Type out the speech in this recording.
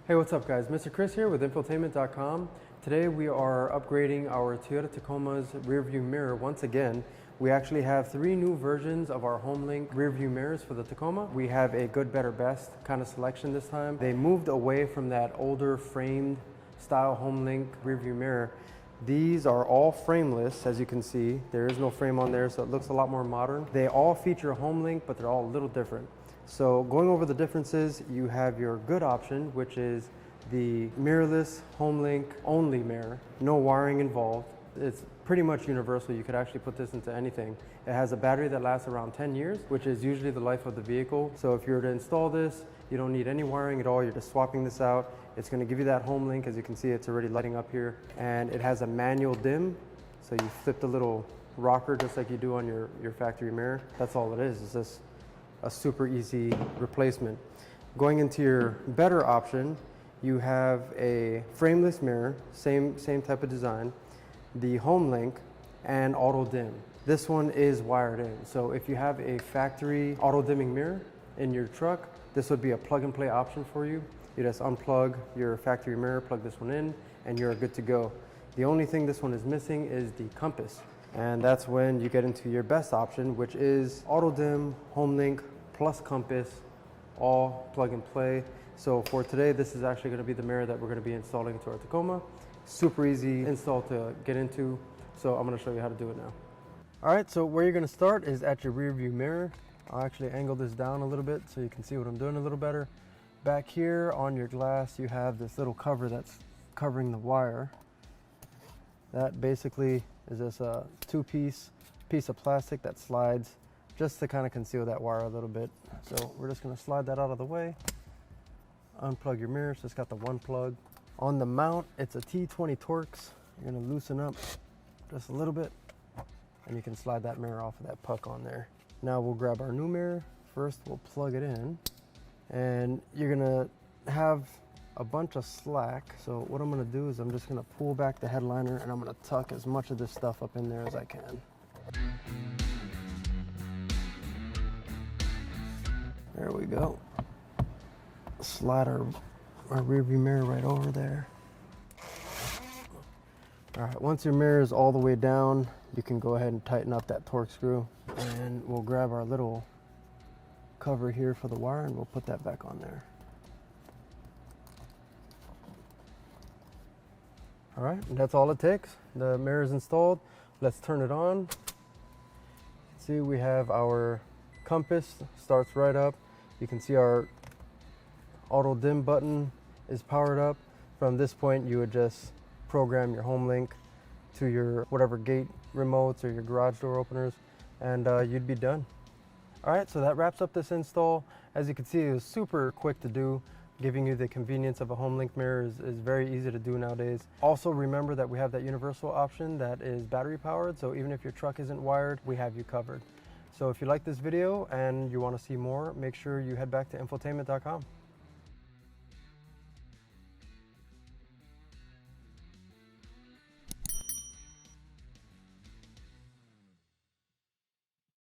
Hey, what's up guys? Mr. Chris here with Infotainment.com. Today we are upgrading our Toyota Tacoma's rearview mirror once again. We actually have 3 new versions of our Homelink rearview mirrors for the Tacoma. We have a good, better, best kind of selection this time. They moved away from that older framed style Homelink rearview mirror. These are all frameless, as you can see. There is no frame on there, so it looks a lot more modern. They all feature Homelink, but they're all a little different. So going over the differences, you have your good option, which is the mirrorless Homelink only mirror, no wiring involved. It's pretty much universal. You could actually put this into anything. It has a battery that lasts around 10 years, which is usually the life of the vehicle. So if you were to install this, you don't need any wiring at all. You're just swapping this out. It's going to give you that Homelink. As you can see, it's already lighting up here. And it has a manual dim. So you flip the little rocker just like you do on your factory mirror. That's all it is. It's just a super easy replacement. Going into your better option, you have a frameless mirror, same type of design, the Homelink, and auto dim. This one is wired in. So if you have a factory auto dimming mirror in your truck, this would be a plug and play option for you. You just unplug your factory mirror, plug this one in, and you're good to go. The only thing this one is missing is the compass. And that's when you get into your best option, which is auto dim, Homelink, plus compass, all plug and play. So for today, this is actually going to be the mirror that we're going to be installing into our Tacoma. Super easy install to get into, so I'm going to show you how to do it now. All right, so where you're going to start is at your rear view mirror. I'll actually angle this down a little bit so you can see what I'm doing a little better. Back here on your glass, you have this little cover that's covering the wire. That basically is just a 2-piece piece of plastic that slides just to kind of conceal that wire a little bit. So we're just going to slide that out of the way. Unplug your mirror, so it's got the one plug. On the mount, it's a T20 Torx. You're going to loosen up just a little bit, and you can slide that mirror off of that puck on there. Now we'll grab our new mirror. First, we'll plug it in, and you're going to have a bunch of slack. So what I'm going to do is I'm just going to pull back the headliner, and I'm going to tuck as much of this stuff up in there as I can. There we go. Slide our rear view mirror right over there. All right, once your mirror is all the way down, you can go ahead and tighten up that Torx screw, and we'll grab our little cover here for the wire and we'll put that back on there. All right, and that's all it takes. The mirror is installed. Let's turn it on. See, we have our compass, starts right up. You can see our auto dim button is powered up. From this point, you would just program your Homelink to your whatever gate remotes or your garage door openers, and you'd be done. All right, so that wraps up this install. As you can see, it was super quick to do. Giving you the convenience of a Homelink mirror is very easy to do nowadays. Also remember that we have that universal option that is battery powered, so even if your truck isn't wired, we have you covered. So if you like this video and you want to see more, make sure you head back to Infotainment.com.